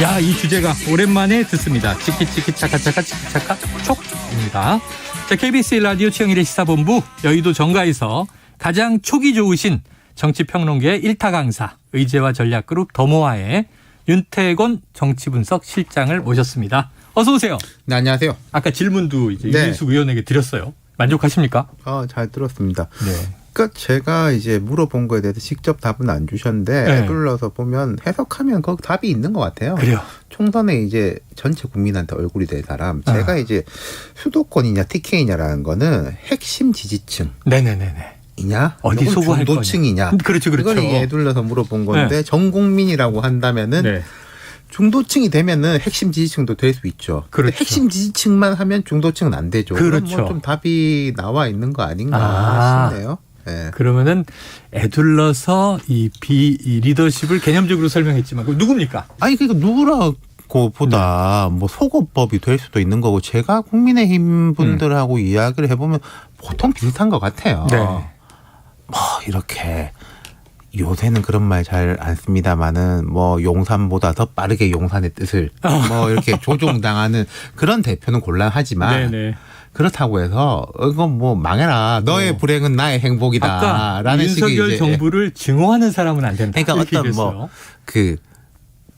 야, 이 주제가 오랜만에 듣습니다. 치키치키 차카차카 치키차카 촉입니다. 자, KBS 라디오 최영일의 시사본부 여의도 정가에서 가장 촉이 좋으신 정치평론계의 1타 강사 의제와 전략그룹 더모아의 윤태곤 정치분석 실장을 모셨습니다. 어서 오세요. 네, 안녕하세요. 아까 질문도 이제 유민숙 의원에게 드렸어요. 만족하십니까? 잘 들었습니다. 네. 그러니까 제가 이제 물어본 거에 대해서 직접 답은 안 주셨는데 네. 애둘러서 보면 해석하면 거기 답이 있는 것 같아요. 그래요. 총선에 이제 전체 국민한테 얼굴이 될 사람. 제가 이제 수도권이냐 TK냐라는 거는 핵심 지지층. 네네네네. 이냐? 어디 소구할 거냐? 중도층이냐? 그렇죠, 그렇죠. 이걸 애둘러서 물어본 건데 네. 전 국민이라고 한다면은 네. 중도층이 되면은 핵심 지지층도 될 수 있죠. 그렇죠. 핵심 지지층만 하면 중도층은 안 되죠. 그렇죠. 그럼 좀 답이 나와 있는 거 아닌가 싶네요. 네. 그러면은 애둘러서 이 리더십을 개념적으로 설명했지만 그럼 누굽니까? 아니 그러니까 누구라고 보다 뭐 속어법이 될 수도 있는 거고 제가 국민의힘 분들하고 이야기를 해보면 보통 비슷한 것 같아요. 네. 뭐 이렇게 요새는 그런 말 잘 안 씁니다만은 뭐 용산보다 더 빠르게 용산의 뜻을 뭐 이렇게 조종당하는 그런 대표는 곤란하지만 네네. 그렇다고 해서 이건 뭐 망해라 너의 불행은 나의 아까 행복이다라는 식의 윤석열 이제 정부를 증오하는 사람은 안 된다. 그러니까 이렇게 어떤 얘기했어요. 뭐 그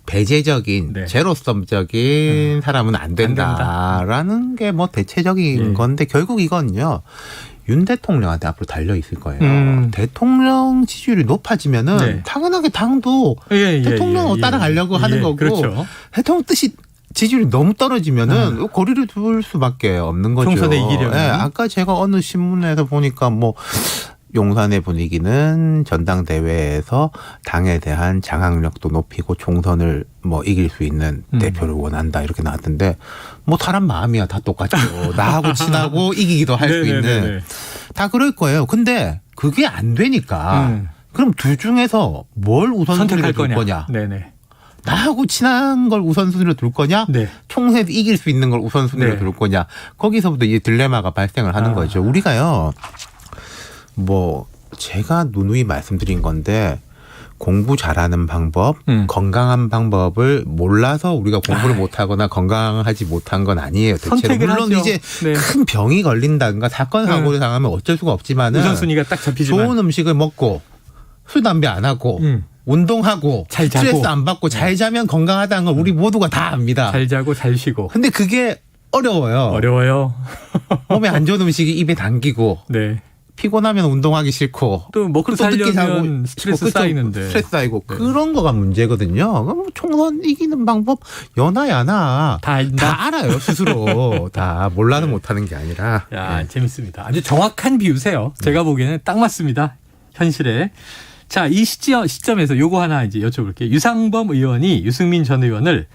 배제적인 네. 제로섬적인 사람은 안 된다. 된다라는 게 뭐 대체적인 예. 건데 결국 이건요. 윤 대통령한테 앞으로 달려 있을 거예요. 대통령 지지율이 높아지면은 네. 당연하게 당도 대통령을 따라가려고 하는 거고 그렇죠. 대통령 뜻이 지지율이 너무 떨어지면은 거리를 둘 수밖에 없는 거죠. 총선에 이기려면. 아까 제가 어느 신문에서 보니까 뭐 용산의 분위기는 전당대회에서 당에 대한 장악력도 높이고 총선을 뭐 이길 수 있는 대표를 원한다 이렇게 나왔던데 뭐 사람 마음이야 다 똑같죠. 나하고 친하고 이기기도 할 수 있는 다 그럴 거예요. 근데 그게 안 되니까 그럼 둘 중에서 뭘 우선순위로 둘 거냐? 네네. 나하고 친한 걸 우선순위로 둘 거냐? 네. 총선에서 이길 수 있는 걸 우선순위로 네. 둘 거냐? 거기서부터 이 딜레마가 발생을 하는 거죠. 우리가요. 뭐 제가 누누이 말씀드린 건데 공부 잘하는 방법, 건강한 방법을 몰라서 우리가 공부를 못하거나 건강하지 못한 건 아니에요. 대체로 물론 하죠. 이제 네. 큰 병이 걸린다든가 사건 사고를 당하면 어쩔 수가 없지만은 우선순위가 딱 잡히지만 좋은 음식을 먹고 술 담배 안 하고 운동하고 잘 자고. 스트레스 안 받고 잘 자면 건강하다는 걸 우리 모두가 다 압니다. 잘 자고 잘 쉬고. 근데 그게 어려워요. 어려워요. 몸에 안 좋은 음식이 입에 당기고 네. 피곤하면 운동하기 싫고 또 먹고 또 늦게 살려면 스트레스 그렇죠. 쌓이는데. 스트레스 쌓이고 네. 그런 거가 문제거든요. 그럼 총선 이기는 방법 연하 야나 다 안다? 다 알아요 스스로 다 몰라는 못하는 게 아니라. 야, 재밌습니다. 아주 정확한 비유세요. 제가 보기에는 딱 맞습니다. 현실에. 자, 이 시점에서 요거 하나 이제 여쭤볼게요. 유상범 의원이 유승민 전 의원을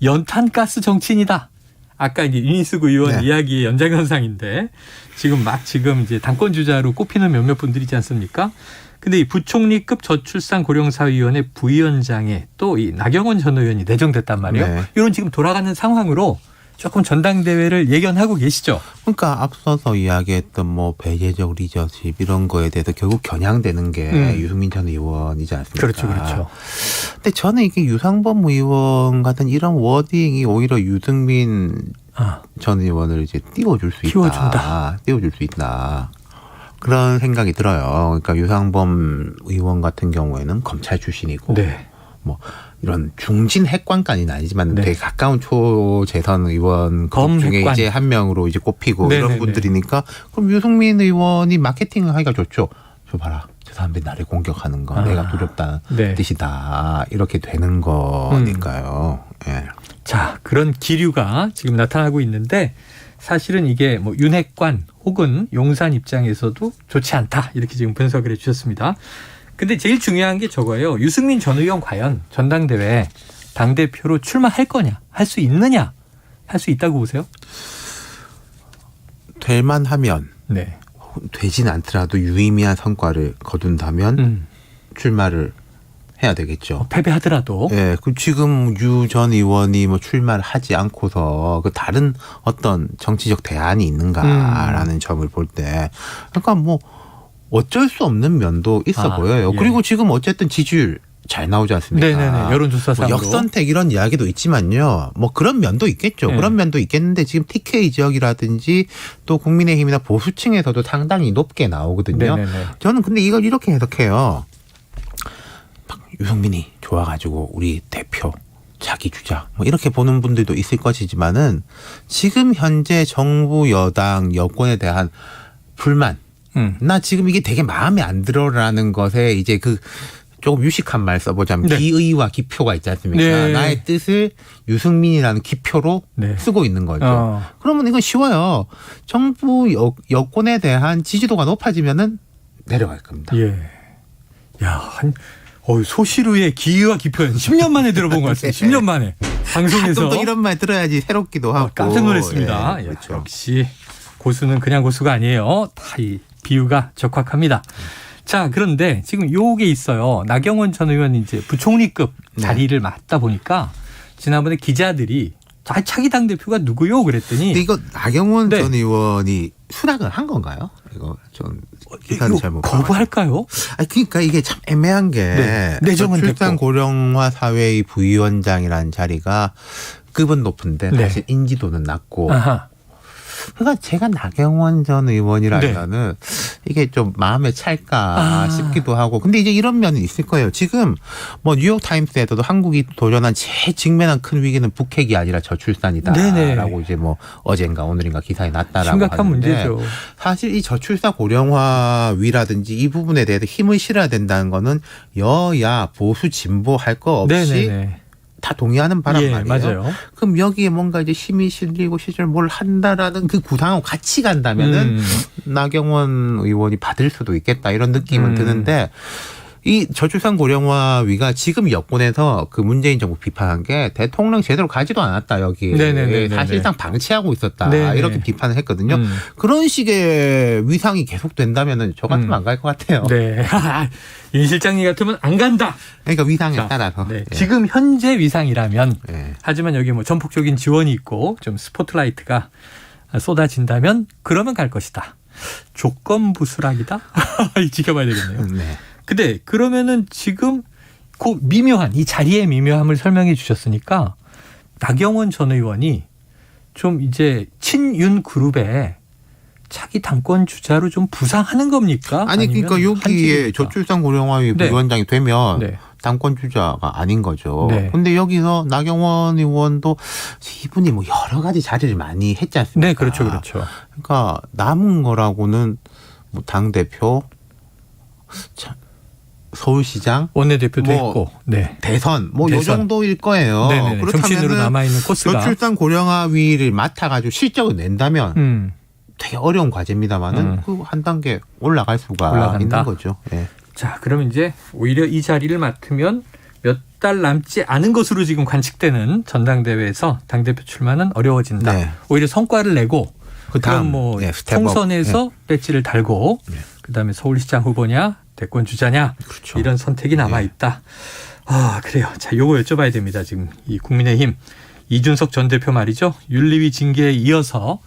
연탄가스 정치인이다. 아까 이제 윤희숙 의원 이야기의 연장선상인데 지금 이제 당권 주자로 꼽히는 몇몇 분들이지 않습니까? 근데 이 부총리급 저출산고령사위원회 부위원장에 또 이 나경원 전 의원이 내정됐단 말이에요. 네. 이런 지금 돌아가는 상황으로 조금 전당대회를 예견하고 계시죠? 그러니까 앞서서 이야기했던 뭐 배제적 리더십 이런 거에 대해서 결국 겨냥되는 게 유승민 전 의원이지 않습니까? 그렇죠, 그렇죠. 근데 저는 이게 유상범 의원 같은 이런 워딩이 오히려 유승민 전 의원을 이제 띄워줄 수 있다. 띄워줄 수 있다. 그런 생각이 들어요. 그러니까 유상범 의원 같은 경우에는 검찰 출신이고 뭐 이런 중진 핵관까지는 아니지만 되게 가까운 초재선 의원 중에 이제 한 명으로 이제 꼽히고 이런 분들이니까 그럼 유승민 의원이 마케팅을 하기가 좋죠. 저 봐라. 저 사람들이 나를 공격하는 거 내가 두렵다는 뜻이다. 이렇게 되는 거니까요. 예. 자, 그런 기류가 지금 나타나고 있는데 사실은 이게 뭐 윤핵관 혹은 용산 입장에서도 좋지 않다. 이렇게 지금 분석을 해 주셨습니다. 근데 제일 중요한 게 저거예요. 유승민 전 의원 과연 전당대회 당대표로 출마할 거냐? 할 수 있느냐? 할 수 있다고 보세요? 될 만하면 되진 않더라도 유의미한 성과를 거둔다면 출마를 해야 되겠죠. 패배하더라도. 예, 그 지금 유 전 의원이 뭐 출마를 하지 않고서 그 다른 어떤 정치적 대안이 있는가라는 점을 볼 때, 그러니까 뭐 어쩔 수 없는 면도 있어 보여요. 그리고 지금 어쨌든 지지율 잘 나오지 않습니까? 네네네. 여론조사상으로. 뭐 역선택 이런 이야기도 있지만요. 뭐 그런 면도 있겠죠. 네. 그런 면도 있겠는데 지금 TK 지역이라든지 또 국민의힘이나 보수층에서도 상당히 높게 나오거든요. 네네네. 저는 근데 이걸 이렇게 해석해요. 유승민이 좋아가지고 우리 대표 자기 주장 뭐 이렇게 보는 분들도 있을 것이지만은 지금 현재 정부 여당 여권에 대한 불만 나 지금 이게 되게 마음에 안 들어라는 것에 이제 그 조금 유식한 말 써보자면 네. 기의와 기표가 있지 않습니까? 네. 나의 뜻을 유승민이라는 기표로 네. 쓰고 있는 거죠. 그러면 이건 쉬워요. 정부 여권에 대한 지지도가 높아지면은 내려갈 겁니다. 예. 야, 소시루의 기의와 기표는 10년 만에 들어본 것 같습니다. 10년 만에 방송에서. 또 이런 말 들어야지 새롭기도 하고. 깜짝 놀랐습니다. 예, 야, 그렇죠. 역시 고수는 그냥 고수가 아니에요. 다 이 비유가 적확합니다. 자, 그런데 지금 요게 있어요. 나경원 전 의원이 이제 부총리급 자리를 맡다 보니까 지난번에 기자들이 차기 당대표가 누구요? 그랬더니. 근데 이거 나경원 네. 전 의원이 수락을 한 건가요? 이거 좀 기사를 이거 잘못 거부할까요? 아니 그러니까 이게 참 애매한 게 네. 내정은 출산 됐고. 고령화 사회의 부위원장이라는 자리가 급은 높은데 네. 사실 인지도는 낮고 아하. 그러니까 제가 나경원 전 의원이라면은 이게 좀 마음에 찰까 싶기도 하고 근데 이제 이런 면이 있을 거예요. 지금 뭐 뉴욕 타임스에서도 한국이 도전한 제일 직면한 큰 위기는 북핵이 아니라 저출산이다라고 이제 뭐 어젠가 오늘인가 기사에 났다라고 심각한 하는데 문제죠. 사실 이 저출산 고령화위라든지 이 부분에 대해서 힘을 실어야 된다는 거는 여야 보수 진보 할 거 없이 네네네. 다 동의하는 바람 예, 말이에요. 맞아요. 그럼 여기에 뭔가 이제 힘이 실리고 실제로 뭘 한다라는 그 구상하고 같이 간다면은 나경원 의원이 받을 수도 있겠다 이런 느낌은 드는데 이 저출산 고령화위가 지금 여권에서 그 문재인 정부 비판한 게 대통령 제대로 가지도 않았다 여기 네네네네네. 사실상 방치하고 있었다 네네. 이렇게 비판을 했거든요. 그런 식의 위상이 계속된다면은 저 같으면 안 갈 것 같아요. 네. 임 실장님 같으면 안 간다. 그러니까 위상에 자, 따라서 네. 예. 지금 현재 위상이라면 예. 하지만 여기 뭐 전폭적인 지원이 있고 좀 스포트라이트가 쏟아진다면 그러면 갈 것이다. 조건부 수락이다? 지켜봐야 되겠네요. 네. 근데 그러면은 지금 그 미묘한 이 자리의 미묘함을 설명해 주셨으니까 나경원 전 의원이 좀 이제 친윤 그룹에 차기 당권 주자로 좀 부상하는 겁니까? 아니 그러니까 아니면 여기에 한식입니까? 저출산 고령화위 네. 부위원장이 되면 네. 당권 주자가 아닌 거죠. 네. 근데 여기서 나경원 의원도 이분이 뭐 여러 가지 자리를 많이 했지 않습니까? 네, 그렇죠, 그렇죠. 그러니까 남은 거라고는 뭐 당 대표, 서울시장, 원내대표도 뭐 했고, 네. 대선 뭐 요 대선. 정도일 거예요. 네네. 정치인으로 남아 있는 코스가. 저출산 고령화위를 맡아가지고 실적을 낸다면 되게 어려운 과제입니다만은 그 한 단계 올라갈 수가 올라간다. 있는 거죠. 예. 자, 그럼 이제 오히려 이 자리를 맡으면 몇 달 남지 않은 것으로 지금 관측되는 전당대회에서 당대표 출마는 어려워진다. 네. 오히려 성과를 내고 그 다음 그럼 뭐 스텝업. 총선에서 배지를 달고 네. 그다음에 서울시장 후보냐 대권 주자냐 그렇죠. 이런 선택이 남아 있다. 아, 그래요. 자, 요거 여쭤봐야 됩니다. 지금 이 국민의힘 이준석 전 대표 말이죠. 윤리위 징계에 이어서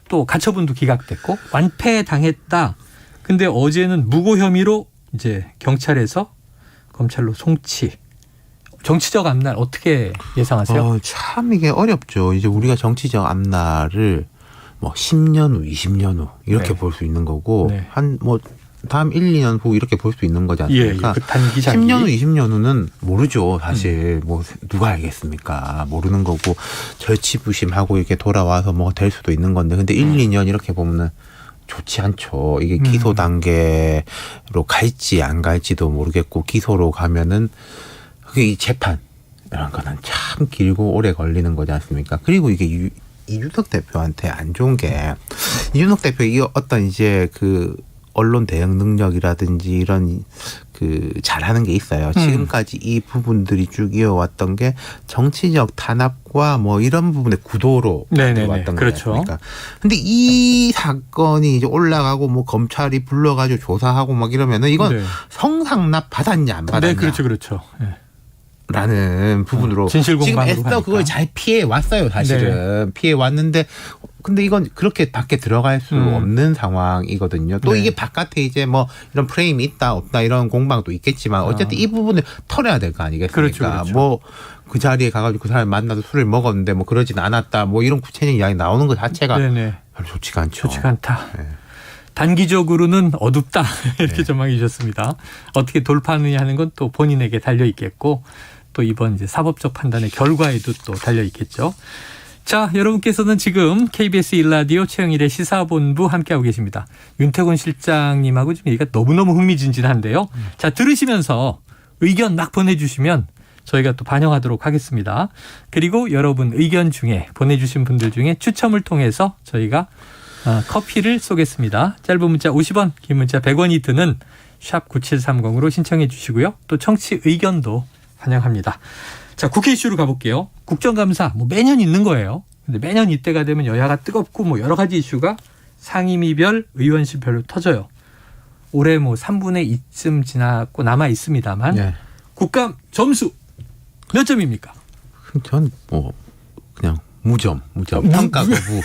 또 가처분도 기각됐고 완패당했다. 근데 어제는 무고 혐의로 이제 경찰에서 검찰로 송치. 정치적 앞날 어떻게 예상하세요? 참 이게 어렵죠. 이제 우리가 정치적 앞날을 뭐 10년 후, 20년 후 이렇게 네. 볼 수 있는 거고 네. 한 뭐 다음 1, 2년 후 이렇게 볼 수 있는 거지 않습니까? 그 단기 장기. 10년 후, 20년 후는 모르죠. 사실 뭐 누가 알겠습니까? 모르는 거고 절치부심하고 이렇게 돌아와서 뭐 될 수도 있는 건데 근데 1, 2년 이렇게 보면은 좋지 않죠. 이게 기소 단계로 갈지 안 갈지도 모르겠고 기소로 가면은 그게 이 재판 이런 거는 참 길고 오래 걸리는 거지 않습니까? 그리고 이게 이준석 대표한테 안 좋은 게 이준석 대표의 어떤 이제 그 언론 대응 능력이라든지 이런 그 잘하는 게 있어요. 지금까지 이 부분들이 쭉 이어왔던 게 정치적 탄압과 뭐 이런 부분의 구도로 왔던 그렇죠. 거니까. 근데 이 사건이 이제 올라가고 뭐 검찰이 불러가지고 조사하고 막 이러면은 이건 네. 성상납 받았냐 안 받았냐. 네, 그렇죠, 그렇죠. 네. 라는 부분으로 지금 진실공방으로 애써 가니까. 그걸 잘 피해 왔어요. 사실은 피해 왔는데 근데 이건 그렇게 밖에 들어갈 수 없는 상황이거든요. 또 네. 이게 바깥에 이제 뭐 이런 프레임이 있다 없다 이런 공방도 있겠지만 어쨌든 이 부분을 털어야 될 거 아니겠습니까? 그렇죠. 뭐 그 자리에 가가지고 그 사람 만나서 술을 먹었는데 뭐 그러진 않았다 뭐 이런 구체적인 이야기 나오는 것 자체가 네네. 별로 좋지가 않죠. 좋지가 않다. 네. 단기적으로는 어둡다 이렇게 네. 전망해 주셨습니다. 어떻게 돌파하느냐 하는 건 또 본인에게 달려 있겠고 또 이번 이제 사법적 판단의 결과에도 또 달려 있겠죠. 자, 여러분께서는 지금 KBS 1라디오 최영일의 시사본부 함께하고 계십니다. 윤태곤 실장님하고 지금 얘기가 너무너무 흥미진진한데요. 자, 들으시면서 의견 막 보내주시면 저희가 또 반영하도록 하겠습니다. 그리고 여러분 의견 중에 보내주신 분들 중에 추첨을 통해서 저희가 커피를 쏘겠습니다. 짧은 문자 50원, 긴 문자 100원이 드는 샵 9730으로 신청해 주시고요. 또 청취 의견도 환영합니다. 자, 국회 이슈로 가볼게요. 국정감사 뭐 매년 있는 거예요. 근데 매년 이때가 되면 여야가 뜨겁고 뭐 여러 가지 이슈가 상임위별, 의원실별로 터져요. 올해 뭐 3분의 2쯤 지났고 남아 있습니다만 네. 국감 점수 몇 점입니까? 전 뭐 그냥 무점 평가 거부.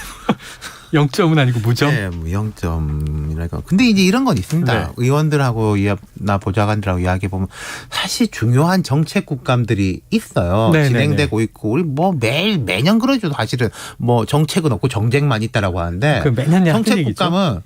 0점은 아니고 무점. 네, 뭐 0점이랄까. 근데 이제 이런 건 있습니다. 네. 의원들하고 나 보좌관들하고 이야기해 보면 사실 중요한 정책 국감들이 있어요. 네, 진행되고 있고 우리 뭐 매년 그러죠. 사실은 뭐 정책은 없고 정쟁만 있다라고 하는데 그 매년 정책 얘기죠. 국감은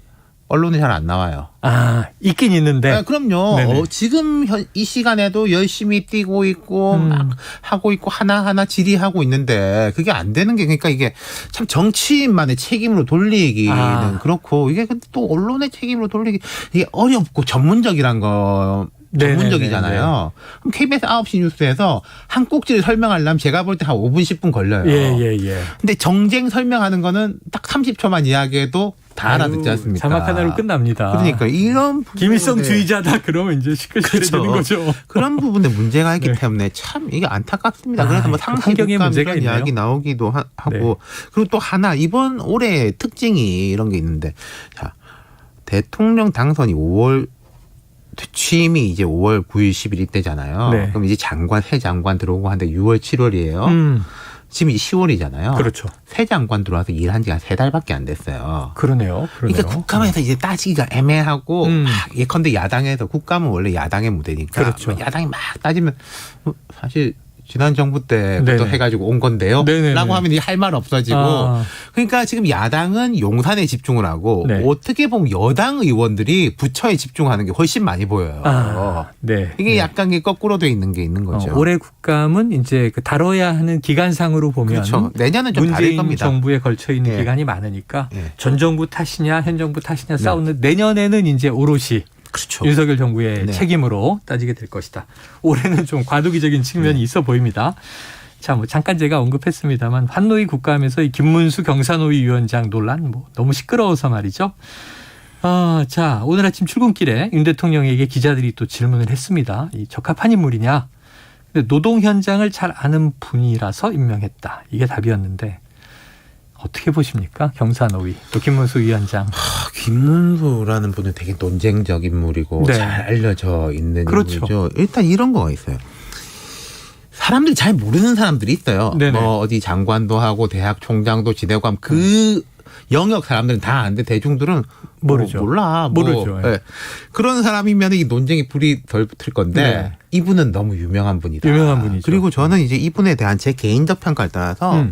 언론에 잘 안 나와요. 아, 있긴 있는데. 네, 그럼요. 지금 이 시간에도 열심히 뛰고 있고 막 하고 있고 하나하나 질의하고 있는데 그게 안 되는 게 그러니까 이게 참 정치인만의 책임으로 돌리기는 그렇고 이게 근데 또 언론의 책임으로 돌리기 이게 어렵고 전문적이란 거 전문적이잖아요. 그럼 KBS 9시 뉴스에서 한 꼭지를 설명하려면 제가 볼 때 한 5분 10분 걸려요. 예. 근데 정쟁 설명하는 거는 딱 30초만 이야기해도 다 알아듣지 않습니까? 자막 하나로 끝납니다. 그러니까 이런 김일성주의자다 그러면 이제 시끌시끌해지는 거죠. 그런 부분에 문제가 있기 때문에 참 이게 안타깝습니다. 그래서 뭐 환경에 상상국감 문제가 이런 있네요. 이야기 나오기도 하고 그리고 또 하나 이번 올해 특징이 이런 게 있는데 자 대통령 당선이 5월 취임이 이제 5월 9일 10일 이때잖아요. 네. 그럼 이제 새 장관 들어오고 한데 6월 7월이에요. 지금 이제 10월이잖아요. 그렇죠. 새 장관 들어와서 일한 지가 3달밖에 안 됐어요. 그러네요. 그러니까 국감에서 이제 따지기가 애매하고 예컨대 야당에서 국감은 원래 야당의 무대니까 그렇죠. 야당이 막 따지면 사실 지난 정부 때부터 해가지고 온 건데요. 라고 하면 할 말 없어지고 그러니까 지금 야당은 용산에 집중을 하고 어떻게 보면 여당 의원들이 부처에 집중하는 게 훨씬 많이 보여요. 이게 약간 거꾸로 돼 있는 게 있는 거죠. 올해 국감은 이제 그 다뤄야 하는 기간상으로 보면 그렇죠. 내년은 좀 다를 문재인 겁니다. 정부에 걸쳐 있는 기간이 많으니까 전 정부 탓이냐 현 정부 탓이냐 싸우는 내년에는 이제 오롯이 그렇죠. 윤석열 정부의 책임으로 따지게 될 것이다. 올해는 좀 과도기적인 측면이 있어 보입니다. 자, 뭐 잠깐 제가 언급했습니다만 환노위 국감에서 이 김문수 경사노위 위원장 논란 뭐 너무 시끄러워서 말이죠. 자, 오늘 아침 출근길에 윤 대통령에게 기자들이 또 질문을 했습니다. 이 적합한 인물이냐? 근데 노동 현장을 잘 아는 분이라서 임명했다. 이게 답이었는데 어떻게 보십니까? 경사노위 또 김문수 위원장. 김문수라는 분은 되게 논쟁적 인물이고 잘 알려져 있는 인물이죠. 일단 이런 거가 있어요. 사람들이 잘 모르는 사람들이 있어요. 뭐 어디 장관도 하고 대학 총장도 지내고 하면 그 영역 사람들은 다 아는데 대중들은 모르죠. 모르죠. 그런 사람이면 이 논쟁이 불이 덜 붙을 건데 이분은 너무 유명한 분이다. 유명한 분이죠. 그리고 저는 이제 이분에 대한 제 개인적 평가를 따라서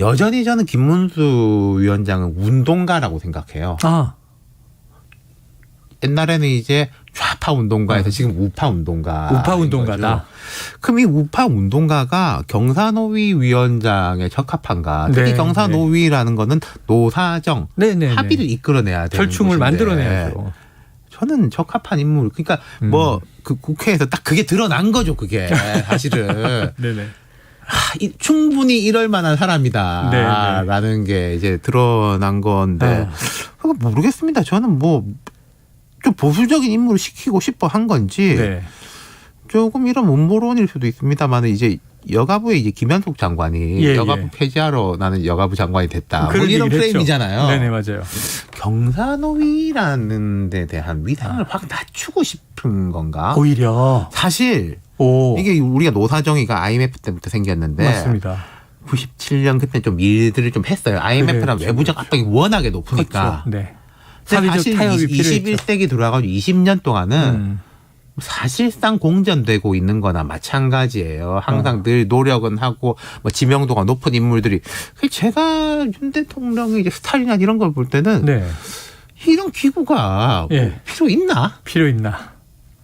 여전히 저는 김문수 위원장은 운동가라고 생각해요. 옛날에는 이제 좌파 운동가에서 지금 우파 운동가. 우파 운동가다. 그럼 이 우파 운동가가 경사노위 위원장에 적합한가? 특히 경사노위라는 거는 노사정 합의를 이끌어내야 되는 절충을 만들어내야죠. 저는 적합한 인물. 그러니까 뭐 그 국회에서 딱 그게 드러난 거죠. 그게 사실은. 충분히 이럴 만한 사람이다라는 게 이제 드러난 건데 모르겠습니다. 저는 뭐 좀 보수적인 인물을 시키고 싶어 한 건지 조금 이런 음모론일 수도 있습니다만 이제 여가부에 이제 김현숙 장관이 여가부 폐지하러 나는 여가부 장관이 됐다. 뭐 이런 프레임이잖아요. 네네 맞아요. 경사노위라는 데 대한 위상을 확 낮추고 싶은 건가? 오히려 사실 오. 이게 우리가 노사정의가 IMF 때부터 생겼는데 맞습니다. 97년 그때 좀 일들을 좀 했어요. IMF랑 그렇죠. 외부적 압박이 워낙에 높으니까. 그렇죠. 네. 근데 사회적 타협이 필요했죠. 21세기 들어와가지고 20년 동안은 사실상 공전되고 있는 거나 마찬가지예요. 항상 늘 노력은 하고 뭐 지명도가 높은 인물들이. 제가 윤 대통령의 이제 스타일이나 이런 걸 볼 때는 네. 이런 기구가 예. 뭐 필요 있나? 필요 있나?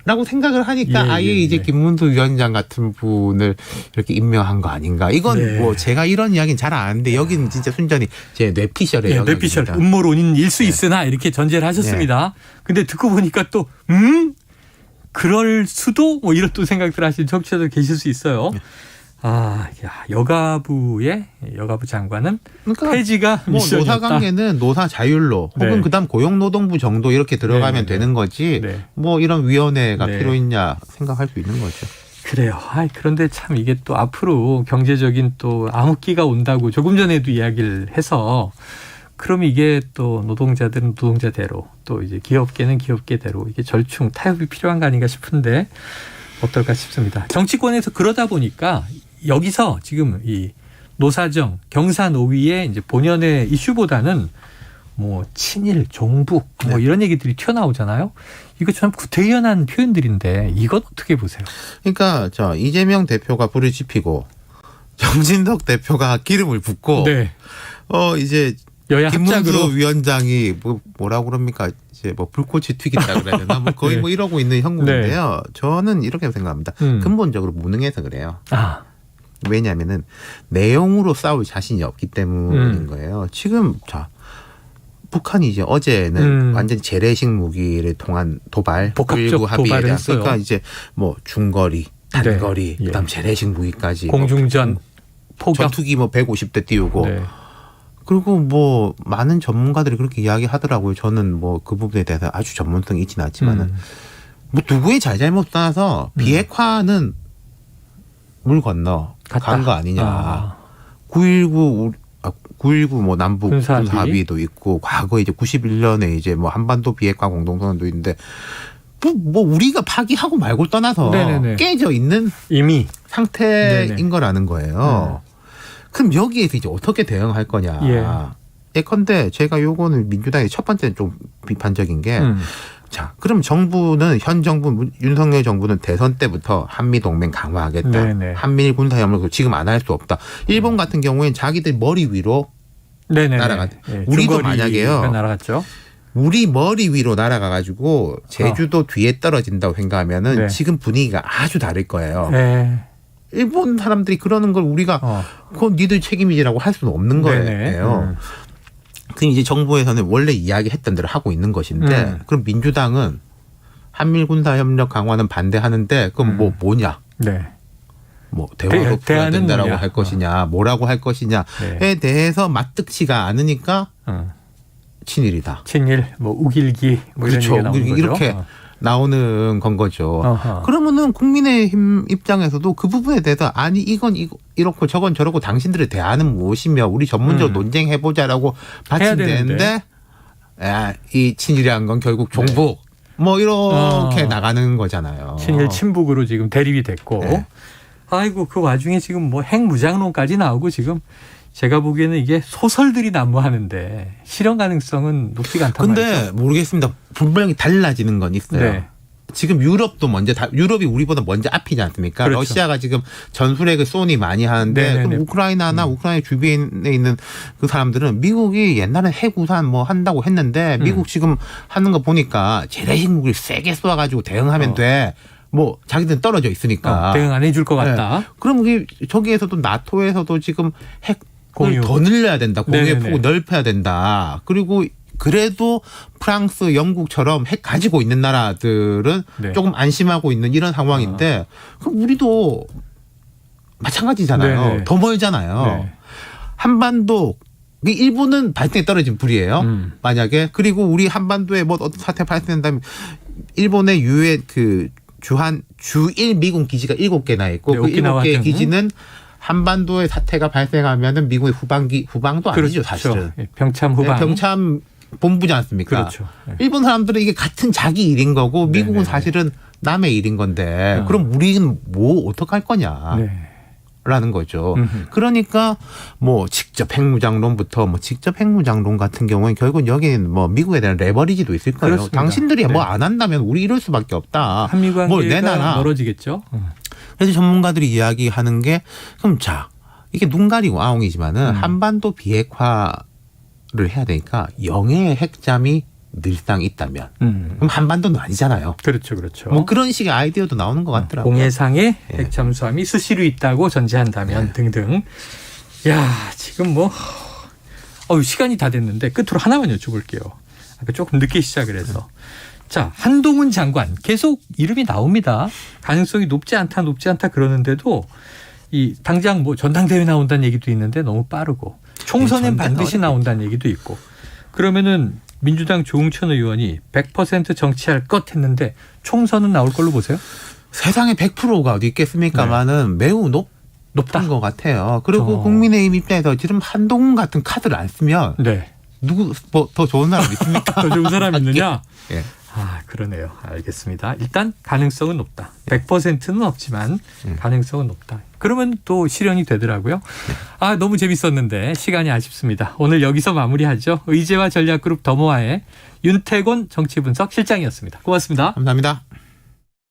라고 생각을 하니까 예, 아예 예, 이제 예. 김문수 위원장 같은 분을 이렇게 임명한 거 아닌가. 이건 네. 뭐 제가 이런 이야기는 잘 안 하는데 여기는 진짜 순전히 제 뇌피셜의 네, 영역입니다. 뇌피셜 음모론일 수 있으나 이렇게 전제를 하셨습니다. 근데 듣고 보니까 또 그럴 수도 뭐 이런 또 생각들 하시는 청취자들 계실 수 있어요. 아, 야, 여가부 장관은 그러니까 폐지가 뭐 미션이었다. 노사관계는 노사 자율로 혹은 네. 그다음 고용노동부 정도 이렇게 들어가면 네, 네, 되는 거지 네. 뭐 이런 위원회가 네. 필요 있냐 생각할 수 있는 거죠. 그래요. 그런데 참 이게 또 앞으로 경제적인 또 암흑기가 온다고 조금 전에도 이야기를 해서 그럼 이게 또 노동자들은 노동자대로 또 이제 기업계는 기업계대로 이게 절충 타협이 필요한 거 아닌가 싶은데 어떨까 싶습니다. 정치권에서 그러다 보니까 여기서 지금 이 노사정 경사노위의 이제 본연의 이슈보다는 뭐 친일 종북 뭐 이런 얘기들이 튀어나오잖아요. 이거 참 구태연한 표현들인데 이건 어떻게 보세요? 그러니까 이재명 대표가 불을 지피고 정진석 대표가 기름을 붓고 네. 이제 여야 김문수 합작으로 위원장이 뭐라고 그럽니까? 이제 뭐 불꽃이 튀긴다 그래야 되나? 뭐 거의 네. 뭐 이러고 있는 형국인데요. 저는 이렇게 생각합니다. 근본적으로 무능해서 그래요. 아, 왜냐하면은 내용으로 싸울 자신이 없기 때문인 거예요. 지금 북한이 이제 어제는 완전 재래식 무기를 통한 도발, 복합적 9.19 합의에 도발을 대한 했어요. 그러니까 이제 뭐 중거리, 단거리, 네. 그다음 재래식 무기까지 공중전, 포격. 전투기 뭐 150대 띄우고 네. 그리고 뭐 많은 전문가들이 그렇게 이야기하더라고요. 저는 뭐 그 부분에 대해서 아주 전문성이 있지는 않지만은 뭐 누구의 잘잘못 떠나서 비핵화는 물 건너 간 거 아니냐. 9.19 뭐 남북 군사 군사 합의도 있고 과거 이제 91년에 이제 뭐 한반도 비핵화 공동선언도 있는데 뭐 우리가 파기하고 말고 떠나서 네네네. 깨져 있는 이미 상태인 네네. 거라는 거예요. 그럼 여기에서 이제 어떻게 대응할 거냐. 예컨대 제가 요거는 민주당의 첫 번째는 좀 비판적인 게 그럼 정부는 현 정부 윤석열 정부는 대선 때부터 한미 동맹 강화하겠다. 네네. 한미일 군사 협력도 지금 안 할 수 없다. 일본 같은 경우에는 자기들 머리 위로 날아가. 우리도 만약에요. 날아갔죠. 우리 머리 위로 날아가 가지고 제주도 뒤에 떨어진다고 생각하면은 네. 지금 분위기가 아주 다를 거예요. 네. 일본 사람들이 그러는 걸 우리가 그건 니들 책임이라고 할 수는 없는 거예요. 그럼 이제 정부에서는 원래 이야기했던 대로 하고 있는 것인데 그럼 민주당은 한미일 군사 협력 강화는 반대하는데 그럼 뭐냐? 네. 뭐 대화로 풀어야 된다라고 할 것이냐, 뭐라고 할 것이냐에 대해서 맞득치가 않으니까 친일이다. 친일, 뭐 우길기, 뭐 그렇죠. 이런 얘기가 나오는 이렇게 거죠. 나오는 건 거죠. 어허. 그러면은 국민의힘 입장에서도 그 부분에 대해서 아니 이건 이렇고 저건 저렇고 당신들의 대안은 무엇이며 우리 전문적으로 논쟁해보자라고 받침 되는데 이 친일이란 건 결국 종북 뭐 이렇게 나가는 거잖아요. 친일 친북으로 지금 대립이 됐고 네. 아이고 그 와중에 지금 뭐 핵무장론까지 나오고 지금 제가 보기에는 이게 소설들이 난무하는데 실현 가능성은 높지가 않단 근데 말이죠. 모르겠습니다. 분명히 달라지는 건 있어요. 네. 지금 유럽도 유럽이 우리보다 먼저 앞이지 않습니까? 그렇죠. 러시아가 지금 전술핵을 쏘니 많이 하는데 네네네. 그럼 우크라이나나 우크라이나 주변에 있는 그 사람들은 미국이 옛날에 핵 우산 뭐 한다고 했는데 미국 지금 하는 거 보니까 재래식 무기를 세게 쏴가지고 대응하면 돼. 뭐 자기들은 떨어져 있으니까 대응 안 해줄 것 같다. 네. 그럼 저기에서도 나토에서도 지금 핵을 공유. 더 늘려야 된다. 공유의 네네네. 폭을 넓혀야 된다. 그리고 그래도 프랑스, 영국처럼 핵 가지고 있는 나라들은 네. 조금 안심하고 있는 이런 상황인데 그럼 우리도 마찬가지잖아요. 네네. 더 멀잖아요. 네. 한반도 일본은 발등에 떨어진 불이에요. 만약에 그리고 우리 한반도에 뭐 어떤 사태 발생된다면 일본의 유해 주1 미군 기지가 7개나 있고 네, 그 오키나와 7개의 등. 기지는 한반도에 사태가 발생하면은 미국의 후방도 아니죠, 사실은. 병참 후방. 네, 병참 본부지 않습니까? 그렇죠. 네. 일본 사람들은 이게 같은 자기 일인 거고 미국은 네네네. 사실은 남의 일인 건데 그럼 우리는 뭐 어떡할 거냐. 네. 라는 거죠. 그러니까 뭐 직접 핵무장론부터 뭐 직접 핵무장론 같은 경우는 결국은 여기는 뭐 미국에 대한 레버리지도 있을 거예요. 그렇습니다. 당신들이 네. 뭐 안 한다면 우리 이럴 수밖에 없다. 한미 뭘 관계가 내놔라. 멀어지겠죠. 그래서 전문가들이 이야기하는 게 그럼 자 이게 눈 가리고 아웅이지만은 한반도 비핵화를 해야 되니까 영해의 핵잠이 늘상 있다면 그럼 한반도는 아니잖아요. 그렇죠, 그렇죠. 뭐 그런 식의 아이디어도 나오는 것 같더라고요. 공해상에 핵 잠수함이 수시로 있다고 전제한다면 등등. 야, 지금 뭐 시간이 다 됐는데 끝으로 하나만 여쭤볼게요. 아까 조금 늦게 시작을 해서. 자, 한동훈 장관 계속 이름이 나옵니다. 가능성이 높지 않다 그러는데도 이 당장 뭐 전당대회 나온다는 얘기도 있는데 너무 빠르고 총선엔 반드시 나온다는 얘기도 있고 그러면은 민주당 조응천 의원이 100% 정치할 것 했는데 총선은 나올 걸로 보세요? 세상에 100%가 어디 있겠습니까만은 매우 높은 것 같아요. 그리고 국민의힘 입장에서 지금 한동훈 같은 카드를 안 쓰면 누구 뭐 더 좋은 사람 있습니까? 더 좋은 사람 있느냐? 예. 아, 그러네요. 알겠습니다. 일단 가능성은 높다. 100%는 없지만 가능성은 높다. 그러면 또 실현이 되더라고요. 아, 너무 재밌었는데 시간이 아쉽습니다. 오늘 여기서 마무리하죠. 의제와 전략그룹 더모아의 윤태곤 정치분석 실장이었습니다. 고맙습니다. 감사합니다.